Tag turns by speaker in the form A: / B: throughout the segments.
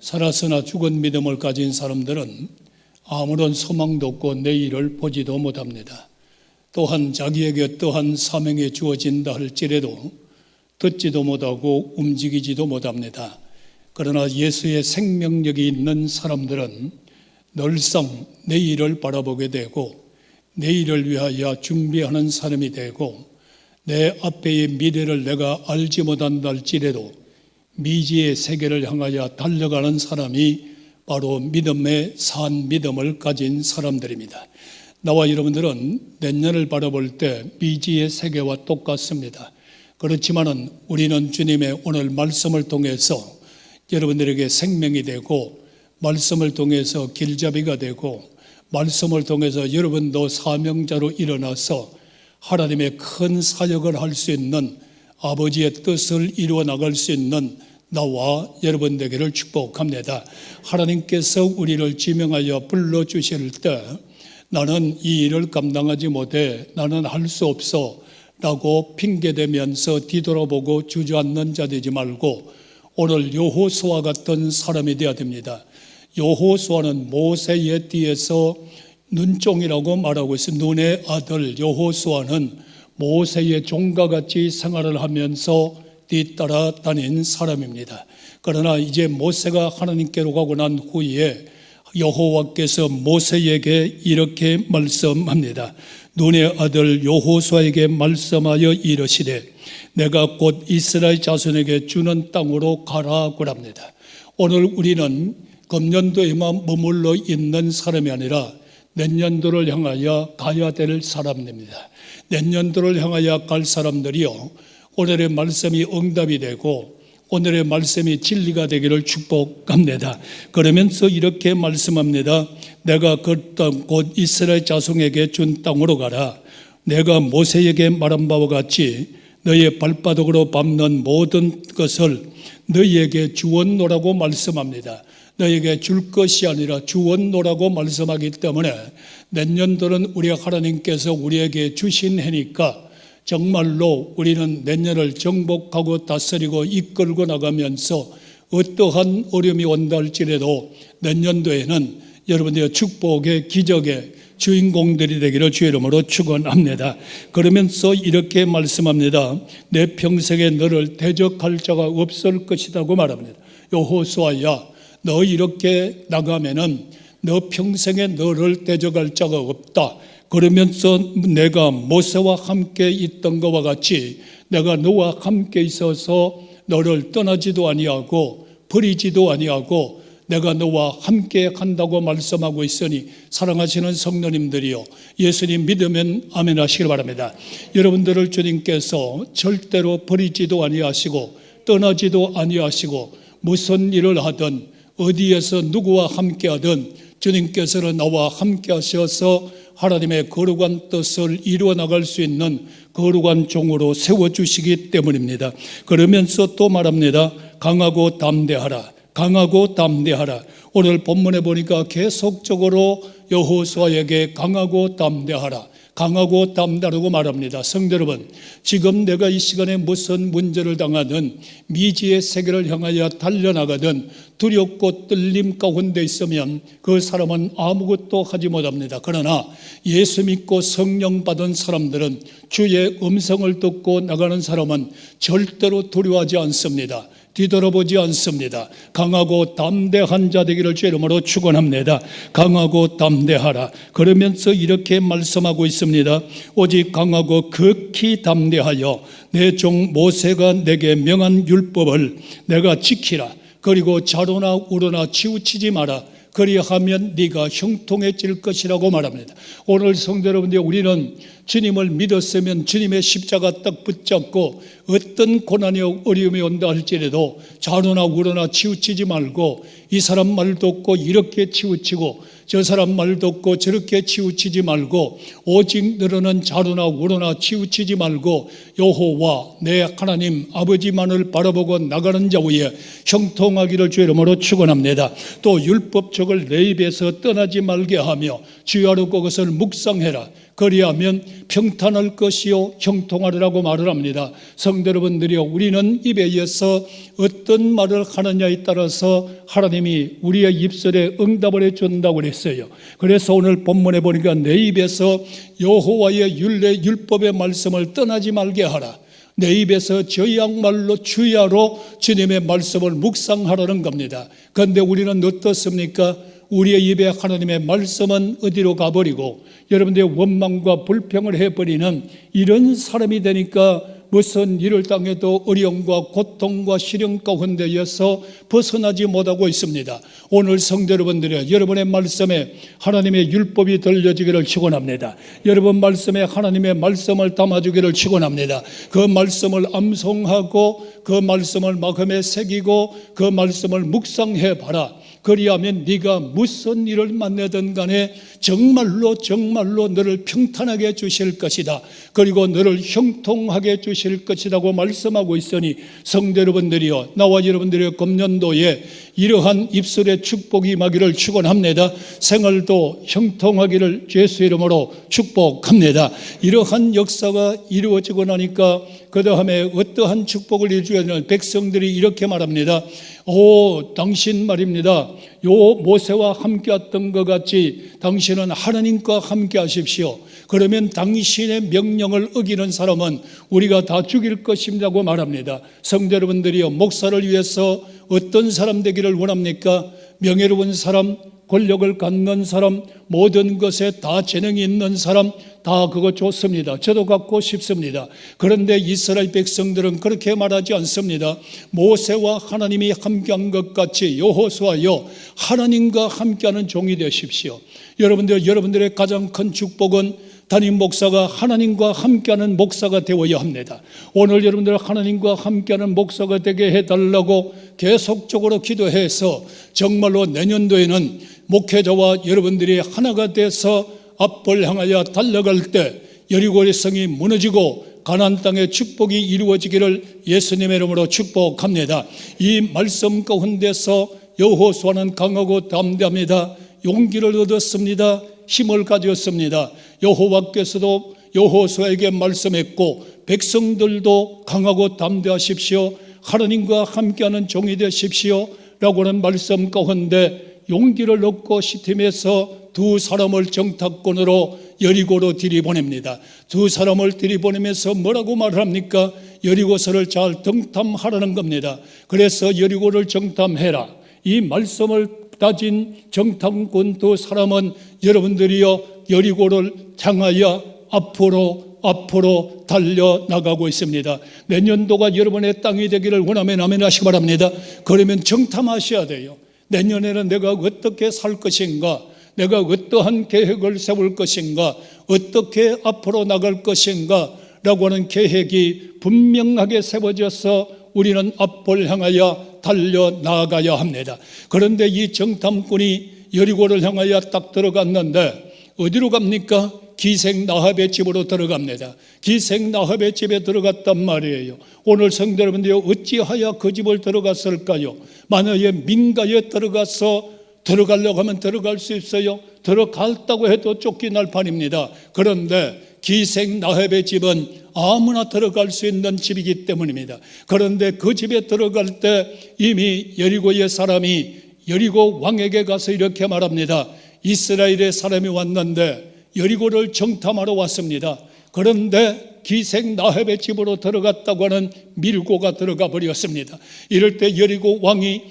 A: 살았으나 죽은 믿음을 가진 사람들은 아무런 소망도 없고 내일을 보지도 못합니다. 또한 자기에게 어떠한 사명이 주어진다 할지라도 듣지도 못하고 움직이지도 못합니다. 그러나 예수의 생명력이 있는 사람들은 늘상 내일을 바라보게 되고 내일을 위하여 준비하는 사람이 되고 내 앞의 미래를 내가 알지 못한다 할지라도 미지의 세계를 향하여 달려가는 사람이 바로 믿음의 산 믿음을 가진 사람들입니다. 나와 여러분들은 내년을 바라볼 때 미지의 세계와 똑같습니다. 그렇지만은 우리는 주님의 오늘 말씀을 통해서 여러분들에게 생명이 되고 말씀을 통해서 길잡이가 되고 말씀을 통해서 여러분도 사명자로 일어나서 하나님의 큰 사역을 할 수 있는 아버지의 뜻을 이루어 나갈 수 있는 나와 여러분 되기를 축복합니다. 하나님께서 우리를 지명하여 불러주실 때 나는 이 일을 감당하지 못해, 나는 할 수 없어 라고 핑계대면서 뒤돌아보고 주저앉는 자 되지 말고 오늘 여호수아 같은 사람이 되어야 됩니다. 여호수아는 모세의 뒤에서 눈종이라고 말하고 있어요. 눈의 아들 여호수아는 모세의 종과 같이 생활을 하면서 뒤따라 다닌 사람입니다. 그러나 이제 모세가 하나님께로 가고 난 후에 여호와께서 모세에게 이렇게 말씀합니다. 눈의 아들 여호수아에게 말씀하여 이르시되 내가 곧 이스라엘 자손에게 주는 땅으로 가라고 합니다. 오늘 우리는 금년도에만 머물러 있는 사람이 아니라 내년도를 향하여 가야 될 사람입니다. 내년도를 향하여 갈 사람들이요, 오늘의 말씀이 응답이 되고 오늘의 말씀이 진리가 되기를 축복합니다. 그러면서 이렇게 말씀합니다. 내가 그 땅 곧 이스라엘 자손에게 준 땅으로 가라. 내가 모세에게 말한 바와 같이 너의 발바닥으로 밟는 모든 것을 너희에게 주었노라고 말씀합니다. 너에게 줄 것이 아니라 주었노라고 말씀하기 때문에 내년도는 우리 하나님께서 우리에게 주신 해니까 정말로 우리는 내년을 정복하고 다스리고 이끌고 나가면서 어떠한 어려움이 온다 할지라도 내년도에는 여러분들의 축복의 기적의 주인공들이 되기를 주의 이름으로 축원합니다. 그러면서 이렇게 말씀합니다. 내 평생에 너를 대적할 자가 없을 것이라고 말합니다. 여호수아야, 너 이렇게 나가면은 너 평생에 너를 대적할 자가 없다. 그러면서 내가 모세와 함께 있던 것과 같이 내가 너와 함께 있어서 너를 떠나지도 아니하고 버리지도 아니하고 내가 너와 함께 한다고 말씀하고 있으니 사랑하시는 성도님들이요, 예수님 믿으면 아멘 하시길 바랍니다. 여러분들을 주님께서 절대로 버리지도 아니하시고 떠나지도 아니하시고 무슨 일을 하든 어디에서 누구와 함께 하든 주님께서는 나와 함께 하셔서 하나님의 거룩한 뜻을 이루어 나갈 수 있는 거룩한 종으로 세워주시기 때문입니다. 그러면서 또 말합니다. 강하고 담대하라. 강하고 담대하라. 오늘 본문에 보니까 계속적으로 여호수아에게 강하고 담대하라, 강하고 담대하라고 말합니다. 성도 여러분, 지금 내가 이 시간에 무슨 문제를 당하든 미지의 세계를 향하여 달려나가든 두렵고 떨림 가운데 있으면 그 사람은 아무것도 하지 못합니다. 그러나 예수 믿고 성령 받은 사람들은 주의 음성을 듣고 나가는 사람은 절대로 두려워하지 않습니다. 뒤돌아보지 않습니다. 강하고 담대한 자 되기를 주의 이름으로 축원합니다. 강하고 담대하라. 그러면서 이렇게 말씀하고 있습니다. 오직 강하고 극히 담대하여 내 종 모세가 내게 명한 율법을 내가 지키라. 그리고 좌로나 우로나 치우치지 마라. 그리하면 네가 형통해질 것이라고 말합니다. 오늘 성도 여러분들, 우리는 주님을 믿었으면 주님의 십자가 딱 붙잡고 어떤 고난이 어려움이 온다 할지라도 좌로나 우로나 치우치지 말고 이 사람 말 듣고 이렇게 치우치고 저 사람 말 듣고 저렇게 치우치지 말고 오직 너는 좌로나 우로나 치우치지 말고 여호와 내 하나님 아버지만을 바라보고 나가는 자 위에 형통하기를 주의 이름으로 축원합니다. 또 율법책을 내 입에서 떠나지 말게 하며 주야로 그것을 묵상해라. 그리하면 평탄할 것이요 형통하리라고 말을 합니다. 성도 여러분들이요, 우리는 입에 이어서 어떤 말을 하느냐에 따라서 하나님이 우리의 입술에 응답을 해준다고 그랬어요. 그래서 오늘 본문에 보니까 내 입에서 여호와의 율법의 말씀을 떠나지 말게 하라. 내 입에서 저양말로 주야로 주님의 말씀을 묵상하라는 겁니다. 그런데 우리는 어떻습니까? 우리의 입에 하나님의 말씀은 어디로 가버리고 여러분들의 원망과 불평을 해버리는 이런 사람이 되니까 무슨 일을 당해도 어려움과 고통과 시련 가운데에서 벗어나지 못하고 있습니다. 오늘 성도 여러분들이 여러분의 말씀에 하나님의 율법이 들려지기를 축원합니다. 여러분 말씀에 하나님의 말씀을 담아주기를 축원합니다. 그 말씀을 암송하고 그 말씀을 마음에 새기고 그 말씀을 묵상해 봐라. 그리하면 네가 무슨 일을 만나든 간에 정말로 너를 평탄하게 해주실 것이다. 그리고 너를 형통하게 해주실 것이라고 말씀하고 있으니 성도 여러분들이요, 나와 여러분들의 금년도에 이러한 입술의 축복이 임하기를 축원합니다. 생활도 형통하기를 예수 이름으로 축복합니다. 이러한 역사가 이루어지고 나니까 그 다음에 어떠한 축복을 이루어지는 백성들이 이렇게 말합니다. 오, 당신 말입니다. 요 모세와 함께했던 것 같이 당신은 하나님과 함께 하십시오. 그러면 당신의 명령을 어기는 사람은 우리가 다 죽일 것입니다고 말합니다. 성도 여러분들이요, 목사를 위해서 어떤 사람 되기를 원합니까? 명예로운 사람, 권력을 갖는 사람, 모든 것에 다 재능이 있는 사람, 다 그거 좋습니다. 저도 갖고 싶습니다. 그런데 이스라엘 백성들은 그렇게 말하지 않습니다. 모세와 하나님이 함께한 것 같이 여호수아여 하나님과 함께하는 종이 되십시오. 여러분들의 가장 큰 축복은 담임 목사가 하나님과 함께하는 목사가 되어야 합니다. 오늘 여러분들 하나님과 함께하는 목사가 되게 해달라고 계속적으로 기도해서 정말로 내년도에는 목회자와 여러분들이 하나가 돼서 앞을 향하여 달려갈 때 여리고의 성이 무너지고 가나안 땅의 축복이 이루어지기를 예수님의 이름으로 축복합니다. 이 말씀 가운데서 여호수아는 강하고 담대합니다. 용기를 얻었습니다. 힘을 가졌습니다. 여호와께서도 여호수아에게 말씀했고 백성들도 강하고 담대하십시오. 하나님과 함께하는 종이 되십시오 라고 하는 말씀 가운데 용기를 얻고 시팀에서 두 사람을 정탐꾼으로 여리고로 들이보냅니다. 두 사람을 들이보내면서 뭐라고 말합니까? 여리고서를 잘 정탐하라는 겁니다. 그래서 여리고를 정탐해라. 이 말씀을 따진 정탐꾼 두 사람은 여러분들이요 여리고를 향하여 앞으로 달려나가고 있습니다. 내년도가 여러분의 땅이 되기를 원하면 아멘 하시기 바랍니다. 그러면 정탐하셔야 돼요. 내년에는 내가 어떻게 살 것인가, 내가 어떠한 계획을 세울 것인가, 어떻게 앞으로 나갈 것인가 라고 하는 계획이 분명하게 세워져서 우리는 앞을 향하여 달려나가야 합니다. 그런데 이 정탐꾼이 여리고를 향하여 딱 들어갔는데 어디로 갑니까? 기생 나합의 집으로 들어갑니다. 기생 나합의 집에 들어갔단 말이에요. 오늘 성도 여러분들이 어찌하여 그 집을 들어갔을까요? 만약에 민가에 들어가려고 하면 들어갈 수 있어요. 들어갔다고 해도 쫓겨날 판입니다. 그런데 기생 나합의 집은 아무나 들어갈 수 있는 집이기 때문입니다. 그런데 그 집에 들어갈 때 이미 여리고의 사람이 여리고 왕에게 가서 이렇게 말합니다. 이스라엘의 사람이 왔는데 여리고를 정탐하러 왔습니다. 그런데 기생 나합의 집으로 들어갔다고 하는 밀고가 들어가 버렸습니다. 이럴 때 여리고 왕이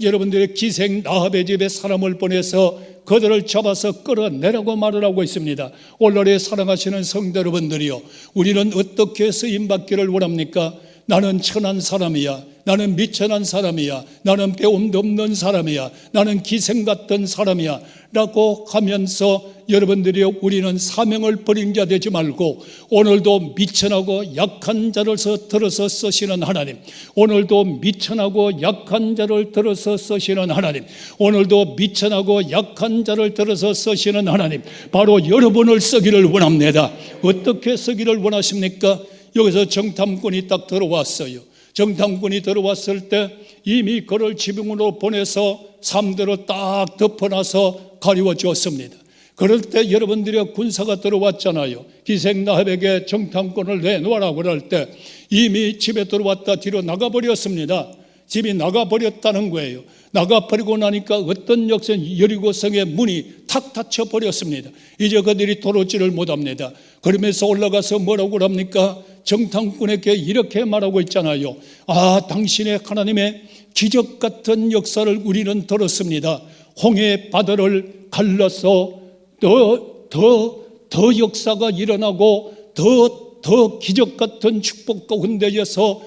A: 여러분들의 기생 나합의 집에 사람을 보내서 그들을 잡아서 끌어내라고 말을 하고 있습니다. 오늘의 사랑하시는 성도 여러분들이요, 우리는 어떻게 쓰임받기를 원합니까? 나는 천한 사람이야, 나는 미천한 사람이야, 나는 배움도 없는 사람이야, 나는 기생 같은 사람이야 라고 하면서 여러분들이 우리는 사명을 버린 자 되지 말고 오늘도 미천하고 약한 자를 들어서 쓰시는 하나님, 오늘도 미천하고 약한 자를 들어서 쓰시는 하나님, 오늘도 미천하고 약한 자를 들어서 쓰시는 하나님, 바로 여러분을 쓰기를 원합니다. 어떻게 쓰기를 원하십니까? 여기서 정탐꾼이 딱 들어왔어요. 정탐꾼이 들어왔을 때 이미 그를 지붕으로 보내서 삼대로 딱 덮어놔서 가리워 주었습니다. 그럴 때 여러분들의 군사가 들어왔잖아요. 기생나합에게 정탐꾼을 내놓으라고 그럴 때 이미 집에 들어왔다 뒤로 나가버렸습니다. 집이 나가버렸다는 거예요. 나가버리고 나니까 어떤 역선 여리고성의 문이 탁 닫혀버렸습니다. 이제 그들이 들어오지를 못합니다. 그러면서 올라가서 뭐라고 합니까? 정탐꾼에게 이렇게 말하고 있잖아요. 당신의 하나님의 기적 같은 역사를 우리는 들었습니다. 홍해 바다를 갈라서 더 역사가 일어나고 더 기적 같은 축복 가운데에서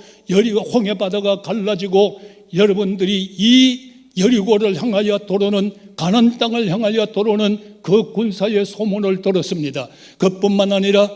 A: 홍해 바다가 갈라지고 여러분들이 이 여리고를 향하여 도로는 가나안 땅을 향하여 도로는 그 군사의 소문을 들었습니다. 그뿐만 아니라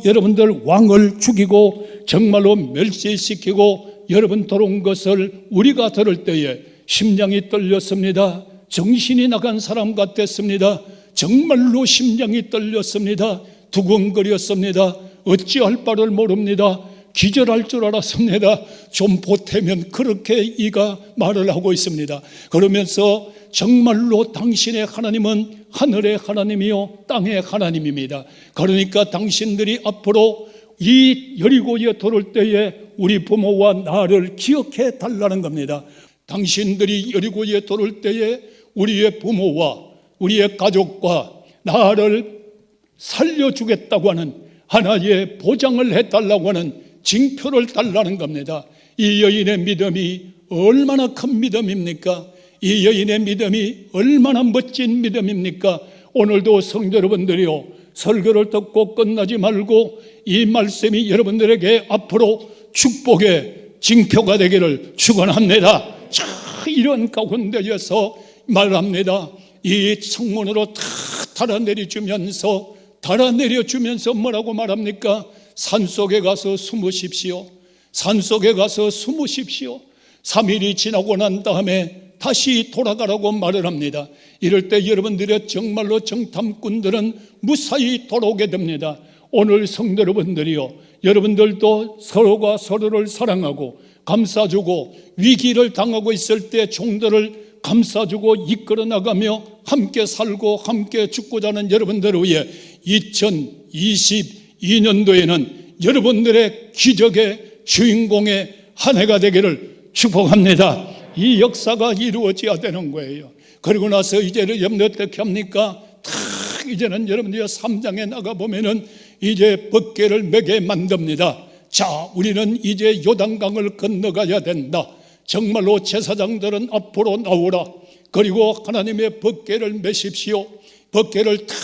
A: 여러분들 왕을 죽이고 정말로 멸시시키고 여러분 들어온 것을 우리가 들을 때에 심장이 떨렸습니다. 정신이 나간 사람 같았습니다. 정말로 심장이 떨렸습니다. 두근거렸습니다. 어찌할 바를 모릅니다. 기절할 줄 알았습니다. 좀 보태면 그렇게 이가 말을 하고 있습니다. 그러면서 정말로 당신의 하나님은 하늘의 하나님이요 땅의 하나님입니다. 그러니까 당신들이 앞으로 이 여리고에 들어올 때에 우리 부모와 나를 기억해 달라는 겁니다. 당신들이 여리고에 들어올 때에 우리의 부모와 우리의 가족과 나를 살려주겠다고 하는 하나의 보장을 해달라고 하는 징표를 달라는 겁니다. 이 여인의 믿음이 얼마나 큰 믿음입니까? 이 여인의 믿음이 얼마나 멋진 믿음입니까? 오늘도 성도 여러분들이요, 설교를 듣고 끝나지 말고 이 말씀이 여러분들에게 앞으로 축복의 징표가 되기를 축원합니다. 이런 가운데에서 말합니다. 이 창문으로 다 달아내려주면서 뭐라고 말합니까? 산속에 가서 숨으십시오. 산속에 가서 숨으십시오. 3일이 지나고 난 다음에 다시 돌아가라고 말을 합니다. 이럴 때 여러분들의 정말로 정탐꾼들은 무사히 돌아오게 됩니다. 오늘 성도 여러분들이요, 여러분들도 서로가 서로를 사랑하고 감싸주고 위기를 당하고 있을 때 종들을 감싸주고 이끌어 나가며 함께 살고 함께 죽고자 하는 여러분들을 위해 2022년도에는 여러분들의 기적의 주인공의 한 해가 되기를 축복합니다. 이 역사가 이루어져야 되는 거예요. 그리고 나서 이제는 여러분들 어떻게 합니까? 이제는 여러분들이 3장에 나가보면은 이제 법궤를 매게 만듭니다. 자, 우리는 이제 요단강을 건너가야 된다. 정말로 제사장들은 앞으로 나오라. 그리고 하나님의 법궤를 매십시오. 법궤를 탁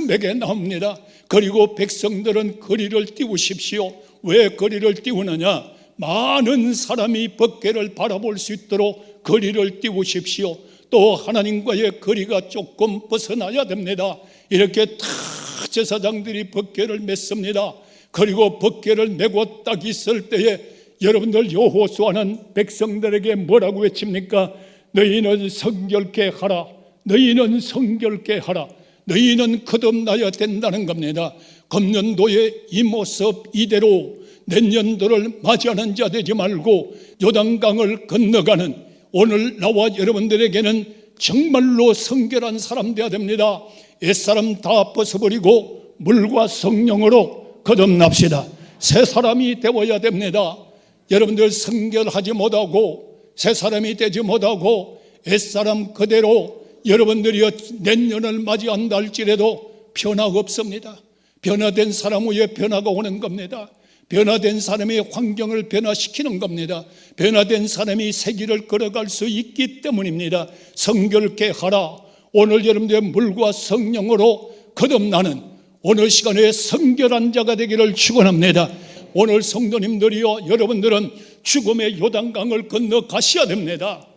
A: 매게 나옵니다. 그리고 백성들은 거리를 띄우십시오. 왜 거리를 띄우느냐? 많은 사람이 법궤를 바라볼 수 있도록 거리를 띄우십시오. 또 하나님과의 거리가 조금 벗어나야 됩니다. 이렇게 다 제사장들이 법궤를 맸습니다. 그리고 법궤를 메고 딱 있을 때에 여러분들 여호수아는 백성들에게 뭐라고 외칩니까? 너희는 성결케 하라. 너희는 성결케 하라. 너희는 거듭나야 된다는 겁니다. 금년도의 이 모습 이대로 내년도를 맞이하는 자 되지 말고 요단강을 건너가는 오늘 나와 여러분들에게는 정말로 성결한 사람 되어야 됩니다. 옛사람 다 벗어버리고 물과 성령으로 거듭납시다. 새 사람이 되어야 됩니다. 여러분들 성결하지 못하고 새 사람이 되지 못하고 옛사람 그대로 여러분들이 내년을 맞이한다 할지라도 변화가 없습니다. 변화된 사람 위에 변화가 오는 겁니다. 변화된 사람이 환경을 변화시키는 겁니다. 변화된 사람이 새 길을 걸어갈 수 있기 때문입니다. 성결케 하라. 오늘 여러분들의 물과 성령으로 거듭나는 오늘 시간에 성결한 자가 되기를 축원합니다. 오늘 성도님들이요, 여러분들은 죽음의 요단강을 건너가셔야 됩니다.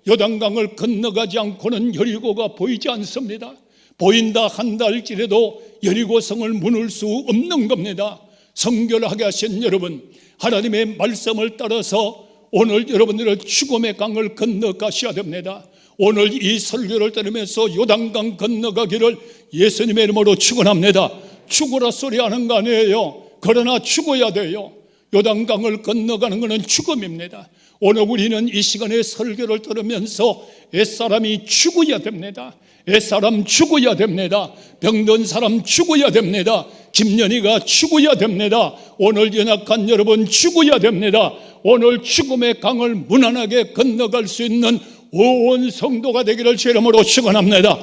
A: 요단강을 건너가지 않고는 여리고가 보이지 않습니다. 보인다 한다 할지라도 여리고성을 무눌 수 없는 겁니다. 성결하게 하신 여러분, 하나님의 말씀을 따라서 오늘 여러분들은 죽음의 강을 건너가셔야 됩니다. 오늘 이 설교를 들으면서 요단강 건너가기를 예수님의 이름으로 축원합니다. 죽으라 소리하는 거 아니에요. 그러나 죽어야 돼요. 요단강을 건너가는 것은 죽음입니다. 오늘 우리는 이 시간에 설교를 들으면서 옛사람이 죽어야 됩니다. 옛사람 죽어야 됩니다. 병든 사람 죽어야 됩니다. 김연희가 죽어야 됩니다. 오늘 연약한 여러분 죽어야 됩니다. 오늘 죽음의 강을 무난하게 건너갈 수 있는 온 성도가 되기를 주 이름으로 축원합니다.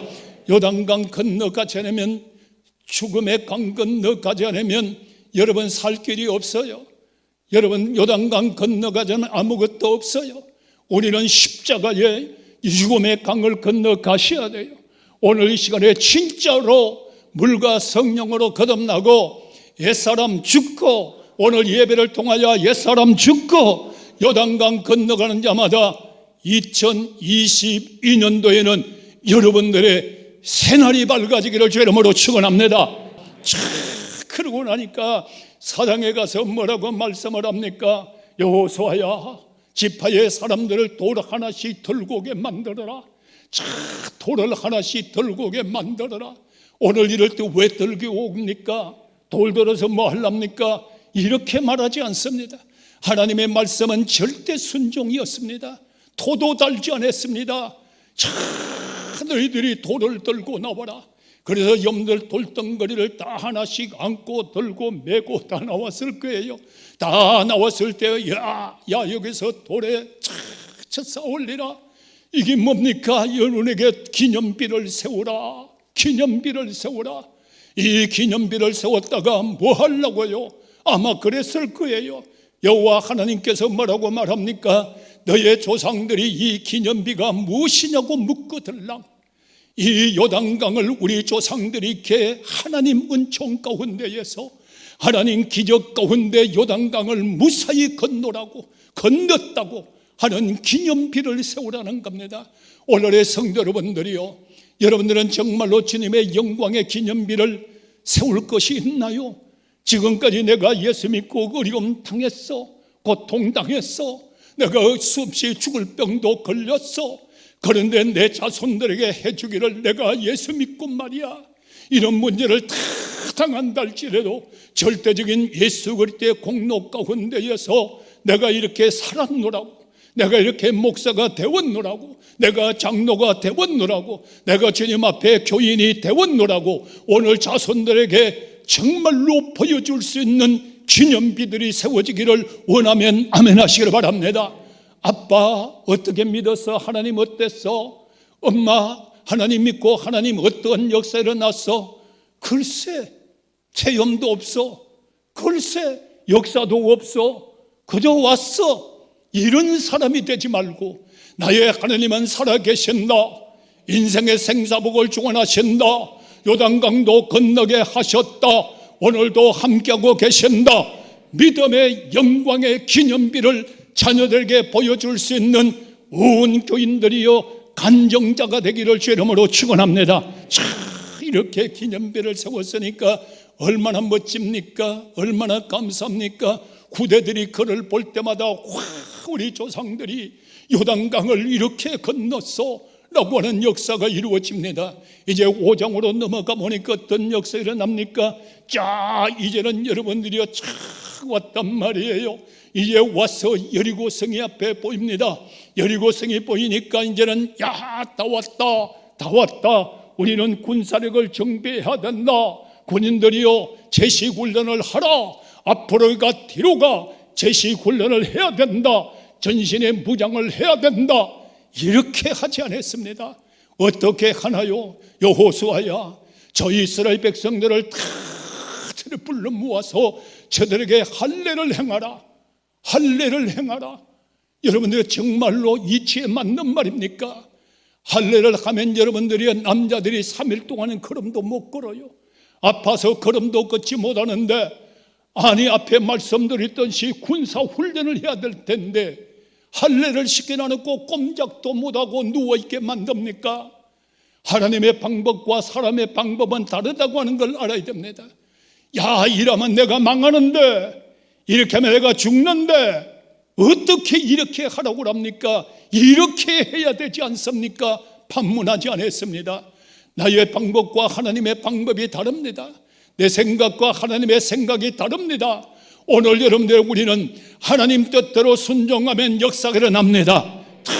A: 요단강 건너가지 않으면, 죽음의 강 건너가지 않으면 여러분 살 길이 없어요. 여러분 요단강 건너가지 않으면 아무것도 없어요. 우리는 십자가에 죽음의 강을 건너가셔야 돼요. 오늘 이 시간에 진짜로 물과 성령으로 거듭나고 옛사람 죽고, 오늘 예배를 통하여 옛사람 죽고 요단강 건너가는 자마다 2022년도에는 여러분들의 새날이 밝아지기를 주 이름으로 축원합니다. 그러고 나니까 사당에 가서 뭐라고 말씀을 합니까? 여호수아야, 지파의 사람들을 돌 하나씩 들고 오게 만들어라. 돌을 하나씩 들고 오게 만들어라. 오늘 이럴 때 왜 들고 옵니까? 돌 들어서 뭐 하랍니까? 이렇게 말하지 않습니다. 하나님의 말씀은 절대 순종이었습니다. 토도 달지 않았습니다. 너희들이 돌을 들고 나와라. 그래서 여러분들 돌덩거리를 다 하나씩 안고 들고 메고 다 나왔을 거예요. 다 나왔을 때 야 여기서 돌에 쳐 올리라. 이게 뭡니까? 여러분에게 기념비를 세우라. 기념비를 세우라. 이 기념비를 세웠다가 뭐 하려고요? 아마 그랬을 거예요. 여호와 하나님께서 뭐라고 말합니까? 너의 조상들이 이 기념비가 무엇이냐고 묻거들랑. 이 요단강을 우리 조상들이 이렇게 하나님 은총 가운데에서, 하나님 기적 가운데 요단강을 무사히 건넜다고 하는 기념비를 세우라는 겁니다. 오늘의 성도 여러분들이요, 여러분들은 정말로 주님의 영광의 기념비를 세울 것이 있나요? 지금까지 내가 예수 믿고 어려움 당했어, 고통 당했어, 내가 수없이 죽을 병도 걸렸어. 그런데 내 자손들에게 해주기를 내가 예수 믿고 말이야, 이런 문제를 다 당한다 할지라도 절대적인 예수 그리스도의 공로 가운데에서 내가 이렇게 살았노라고, 내가 이렇게 목사가 되었노라고, 내가 장로가 되었노라고, 내가 주님 앞에 교인이 되었노라고 오늘 자손들에게 정말로 보여줄 수 있는 기념비들이 세워지기를 원하면 아멘 하시기를 바랍니다. 아빠 어떻게 믿었어? 하나님 어땠어? 엄마 하나님 믿고 하나님 어떤 역사 일어났어? 글쎄 체험도 없어. 글쎄 역사도 없어. 그저 왔어. 이런 사람이 되지 말고 나의 하나님은 살아계신다. 인생의 생사복을 주관하신다. 요단강도 건너게 하셨다. 오늘도 함께하고 계신다. 믿음의 영광의 기념비를 자녀들에게 보여줄 수 있는 온 교인들이여 간정자가 되기를 주 이름으로 축원합니다. 이렇게 기념비를 세웠으니까 얼마나 멋집니까? 얼마나 감사합니까? 후대들이 그를 볼 때마다 와, 우리 조상들이 요단강을 이렇게 건넜어 라고 하는 역사가 이루어집니다. 이제 5장으로 넘어가 보니까 어떤 역사 일어납니까? 자, 이제는 여러분들이 왔단 말이에요. 이제 와서 여리고성이 앞에 보입니다. 여리고성이 보이니까 이제는 야, 다 왔다. 우리는 군사력을 정비해야 된다. 군인들이요, 제시훈련을 하라. 앞으로가 뒤로가 제시훈련을 해야 된다. 전신에 무장을 해야 된다. 이렇게 하지 않았습니다. 어떻게 하나요? 여호수아야, 저 이스라엘 백성들을 다 불러 모아서 저들에게 할례를 행하라. 할례를 행하라. 여러분들 정말로 이치에 맞는 말입니까? 할례를 하면 여러분들이 남자들이 3일 동안은 걸음도 못 걸어요. 아파서 걸음도 걷지 못하는데, 아니 앞에 말씀드렸듯이 군사훈련을 해야 될 텐데 할례를 시켜놓고 꼼짝도 못하고 누워있게 만듭니까? 하나님의 방법과 사람의 방법은 다르다고 하는 걸 알아야 됩니다. 야, 이러면 내가 망하는데, 이렇게 하면 내가 죽는데 어떻게 이렇게 하라고 합니까? 이렇게 해야 되지 않습니까? 판문하지 않았습니다. 나의 방법과 하나님의 방법이 다릅니다. 내 생각과 하나님의 생각이 다릅니다. 오늘 여러분들 우리는 하나님 뜻대로 순종하면 역사가 일어납니다. 다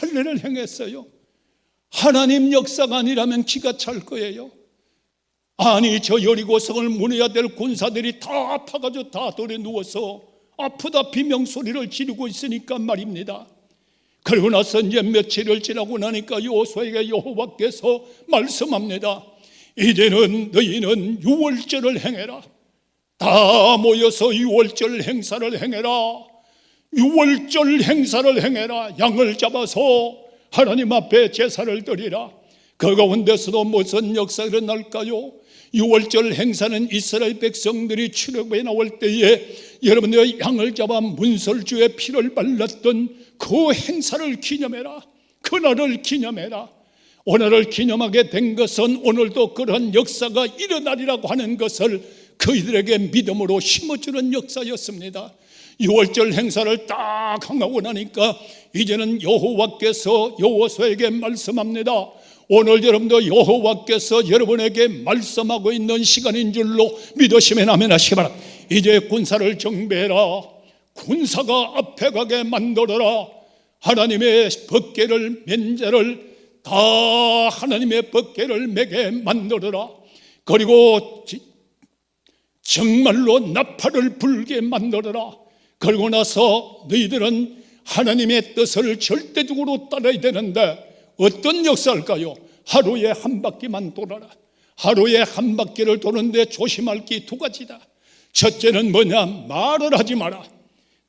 A: 할례를 행했어요. 하나님 역사가 아니라면 기가 찰 거예요. 아니 저 여리고성을 무너야 될 군사들이 다 아파가지고 다 돌에 누워서 아프다 비명소리를 지르고 있으니까 말입니다. 그러고 나서 이제 며칠을 지나고 나니까 여호수아에게 여호와께서 말씀합니다. 이제는 너희는 유월절을 행해라. 다 모여서 유월절 행사를 행해라. 유월절 행사를 행해라. 양을 잡아서 하나님 앞에 제사를 드리라. 그 가운데서도 무슨 역사가 일어날까요? 유월절 행사는 이스라엘 백성들이 출애굽에 나올 때에 여러분들 양을 잡아 문설주에 피를 발랐던 그 행사를 기념해라. 그날을 기념해라. 오늘을 기념하게 된 것은 오늘도 그런 역사가 일어나리라고 하는 것을 그이들에게 믿음으로 심어주는 역사였습니다. 유월절 행사를 딱 하고 나니까 이제는 여호와께서 여호수아에게 말씀합니다. 오늘 여러분도 여호와께서 여러분에게 말씀하고 있는 시간인 줄로 믿으시면 아멘 하시기 바랍니다. 이제 군사를 정비해라. 군사가 앞에 가게 만들어라. 하나님의 법궤를 면제를 다 하나님의 법궤를 매게 만들어라. 그리고 정말로 나팔을 불게 만들어라. 그러고 나서 너희들은 하나님의 뜻을 절대적으로 따라야 되는데 어떤 역사일까요? 하루에 한 바퀴만 돌아라. 하루에 한 바퀴를 도는데 조심할 게 두 가지다. 첫째는 뭐냐? 말을 하지 마라.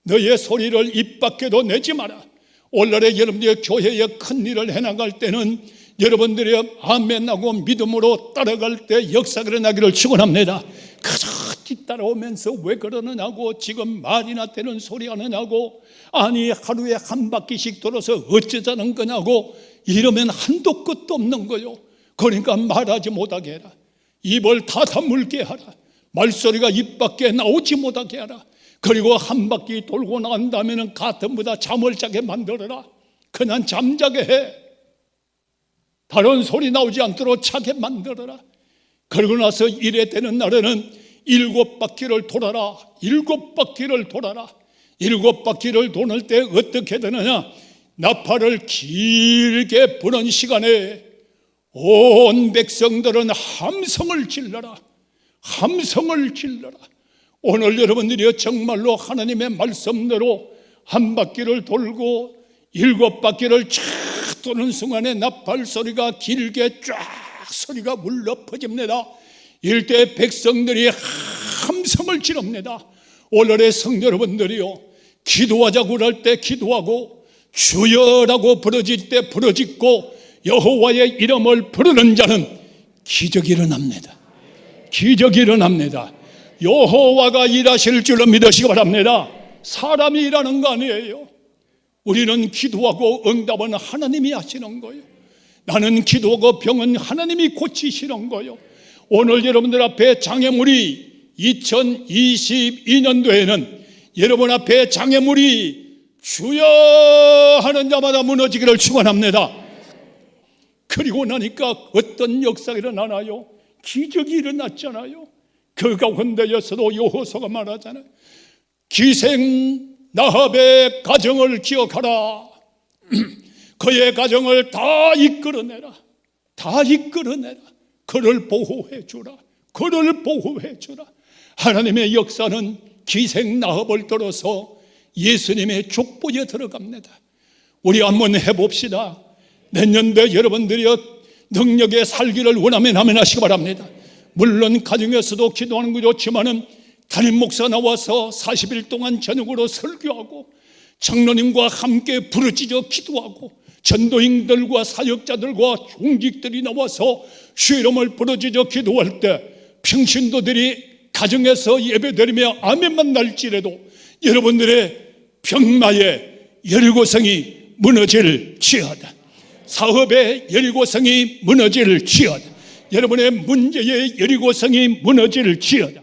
A: 너의 소리를 입 밖에도 내지 마라. 오늘날에 여러분들의 교회에 큰 일을 해나갈 때는 여러분들이 아멘하고 믿음으로 따라갈 때 역사가 일어나기를 축원합니다. 그저 뒤따라오면서 왜 그러느냐고, 지금 말이나 되는 소리 하느냐고, 아니 하루에 한 바퀴씩 돌아서 어쩌자는 거냐고 이러면 한도 끝도 없는 거요. 그러니까 말하지 못하게 해라. 입을 다 다물게 하라. 말소리가 입 밖에 나오지 못하게 하라. 그리고 한 바퀴 돌고 난 다음에는 가슴보다 잠을 자게 만들어라. 그냥 잠자게 해. 다른 소리 나오지 않도록 자게 만들어라. 그러고 나서 이래 되는 날에는 7바퀴를 돌아라. 7바퀴를 돌아라. 7바퀴를 도는 때 어떻게 되느냐? 나팔을 길게 부는 시간에 온 백성들은 함성을 질러라. 함성을 질러라. 오늘 여러분들이 정말로 하나님의 말씀대로 한 바퀴를 돌고 7바퀴를 쫙 도는 순간에 나팔 소리가 길게 쫙 소리가 울려 퍼집니다. 일대 백성들이 함성을 지릅니다. 오늘의 성도 여러분들이요, 기도하자고 할 때 기도하고 주여라고 부르질 때 부르짖고 여호와의 이름을 부르는 자는 기적이 일어납니다. 기적이 일어납니다. 여호와가 일하실 줄로 믿으시기 바랍니다. 사람이 일하는 거 아니에요. 우리는 기도하고 응답은 하나님이 하시는 거예요. 나는 기도하고 병은 하나님이 고치시는 거예요. 오늘 여러분들 앞에 장애물이 2022년도에는 여러분 앞에 장애물이 주여 하는 자마다 무너지기를 축원합니다. 그리고 나니까 어떤 역사가 일어나나요? 기적이 일어났잖아요. 그 가운데에서도 여호수아가 말하잖아요. 기생 나합의 가정을 기억하라. 그의 가정을 다 이끌어내라. 다 이끌어내라. 그를 보호해 주라. 그를 보호해 주라. 하나님의 역사는 기생 나합을 들어서 예수님의 족보에 들어갑니다. 우리 한번 해봅시다. 내년도에 여러분들이 능력에 살기를 원하면 아멘 하시기 바랍니다. 물론 가정에서도 기도하는 거 좋지만은 담임 목사 나와서 40일 동안 저녁으로 설교하고 장로님과 함께 부르짖어 기도하고 전도인들과 사역자들과 종직들이 나와서 주 이름을 부르짖어 기도할 때 평신도들이 가정에서 예배드리며 아멘만 날지라도 여러분들의 병마의 여리고성이 무너질지어다. 사업의 여리고성이 무너질지어다. 여러분의 문제의 여리고성이 무너질지어다.